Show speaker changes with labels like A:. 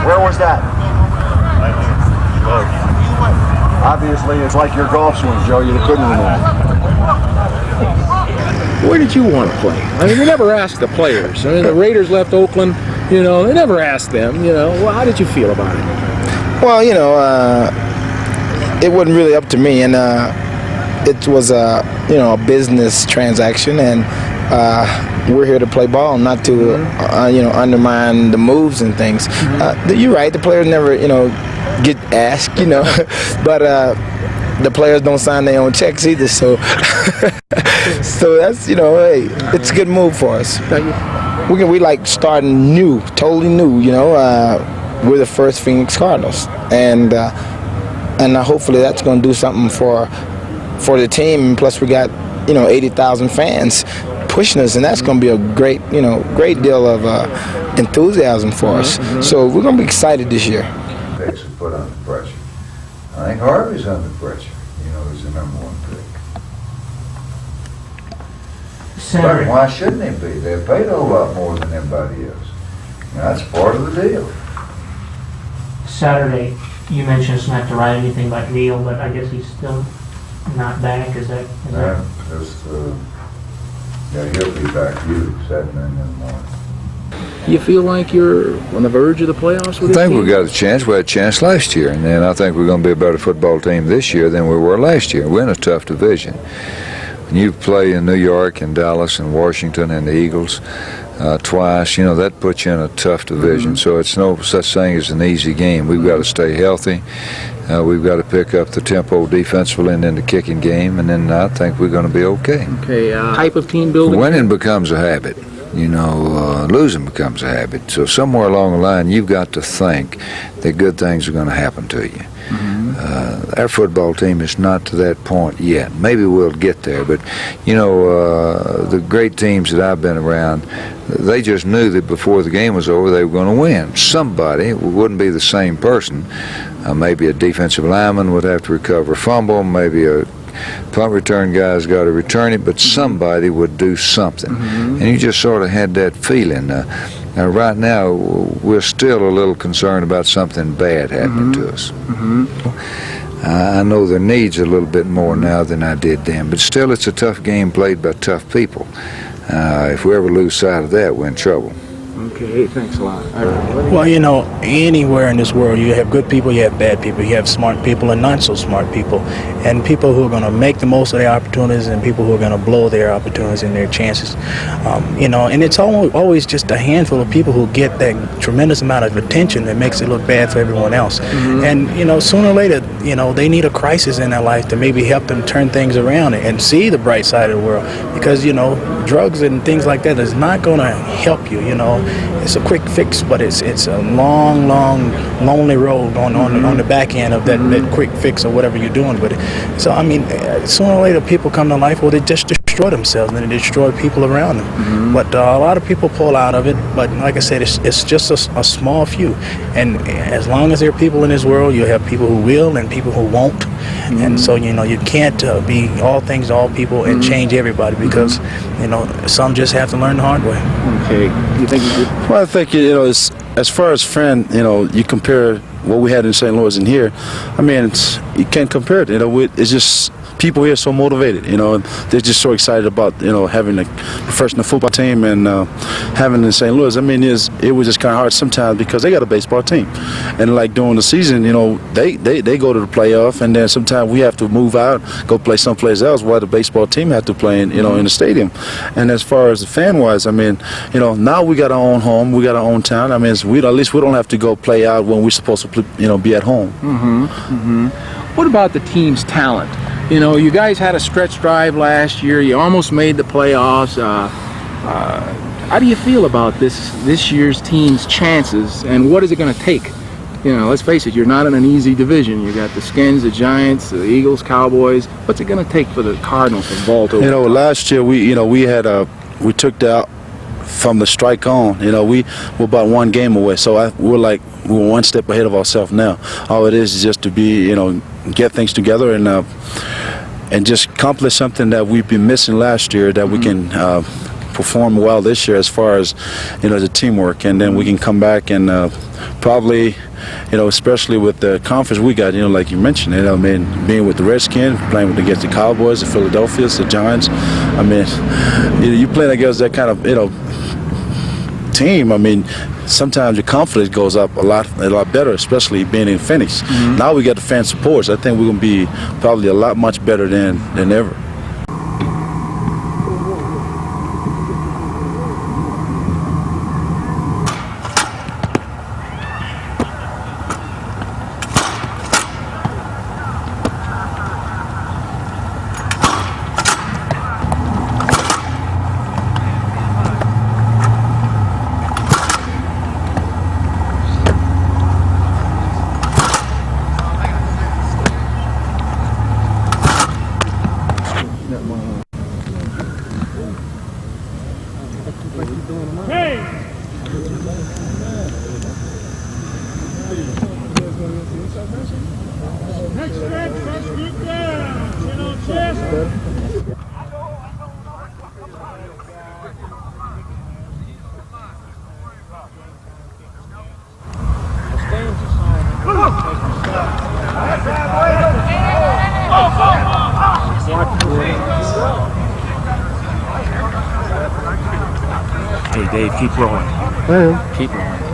A: Where was that? Obviously, it's like your golf swing, Joe. You couldn't remember.
B: Where did you want to play? I mean, we never asked the players. I mean, the Raiders left Oakland, you know, they never asked them, you know. Well, how did you feel about it?
C: Well, you know, it wasn't really up to me, and it was a business transaction, and we're here to play ball, not to undermine the moves and things. You're right, the players never get asked, but the players don't sign their own checks either, so so that's hey, it's a good move for us. We like starting new, totally new. We're the first Phoenix Cardinals, and hopefully that's going to do something for the team. And plus, we got 80,000 fans pushing us, and that's going to be a great deal of enthusiasm for us. So we're going to be excited this year.
D: Picks are put under pressure. I think Harvey's under pressure. He's the number one pick. But why shouldn't he be? They're paid a whole lot more than everybody else. That's part of the deal.
E: Saturday, you mentioned it's not to write anything about Neil, but I guess he's still not back. Is that?
D: He'll be back usually 7 in the morning.
B: You feel like you're on the verge of the playoffs with
D: I
B: this
D: think
B: team?
D: we got a chance. We had a chance last year, and then I think we're going to be a better football team this year than we were last year. We're in a tough division. When you play in New York and Dallas and Washington and the Eagles twice, that puts you in a tough division. So it's no such thing as an easy game. We've got to stay healthy. We've got to pick up the tempo defensively and then the kicking game, and then I think we're going to be okay.
B: Okay, type of team building?
D: Winning becomes a habit. Losing becomes a habit. So somewhere along the line, you've got to think that good things are going to happen to you. Our football team is not to that point yet. Maybe we'll get there, but the great teams that I've been around, they just knew that before the game was over, they were going to win. Somebody, it wouldn't be the same person. Maybe a defensive lineman would have to recover a fumble. Maybe a punt return guy's got to return it, but somebody would do something. And you just sort of had that feeling. Now, right now, we're still a little concerned about something bad happening to us. I know their needs a little bit more now than I did then, but still it's a tough game played by tough people. If we ever lose sight of that, we're in trouble.
B: Okay, thanks a lot.
F: Well, anywhere in this world, you have good people, you have bad people, you have smart people and not so smart people, and people who are going to make the most of their opportunities and people who are going to blow their opportunities and their chances. And it's always just a handful of people who get that tremendous amount of attention that makes it look bad for everyone else. And, sooner or later, they need a crisis in their life to maybe help them turn things around and see the bright side of the world. Because, drugs and things like that is not going to help you, It's a quick fix, but it's a long, lonely road on the back end of that quick fix or whatever you're doing with it. So, sooner or later people come to life where they just destroy themselves and they destroy people around them. But a lot of people pull out of it, but like I said, it's just a small few. And as long as there are people in this world, you have people who will and people who won't. And so, you can't be all things to all people and change everybody because, some just have to learn the hard way.
B: Okay, you think you could?
G: Well, I think, as far as friend, you compare what we had in St. Louis and here, you can't compare it. It's just people here are so motivated. They're just so excited about having a professional football team and having in St. Louis. I mean, it was just kind of hard sometimes because they got a baseball team, and like during the season, they go to the playoff, and then sometimes we have to move out, go play someplace else while the baseball team have to play in the stadium. And as far as the fan wise, I mean, now we got our own home, we got our own town. I mean, at least we don't have to go play out when we're supposed to be at home.
B: What about the team's talent? You guys had a stretch drive last year. You almost made the playoffs. How do you feel about this year's team's chances, and what is it going to take? Let's face it, you're not in an easy division. You got the Skins, the Giants, the Eagles, Cowboys. What's it going to take for the Cardinals to vault over?
G: Last year we took that from the strike on. We were about one game away, so we're one step ahead of ourselves now. All it is just to be, get things together and just accomplish something that we've been missing last year, that we can perform well this year as far as the teamwork, and then we can come back and probably, especially with the conference we got, like you mentioned, being with the Redskins, playing against the Cowboys, the Philadelphia's, the Giants. I mean, you playing against that kind of team. I mean, sometimes your confidence goes up a lot better, especially being in Phoenix. Now we got the fan supports. I think we're going to be probably a lot much better than ever.
B: Hey, Dave, keep rolling. Keep rolling.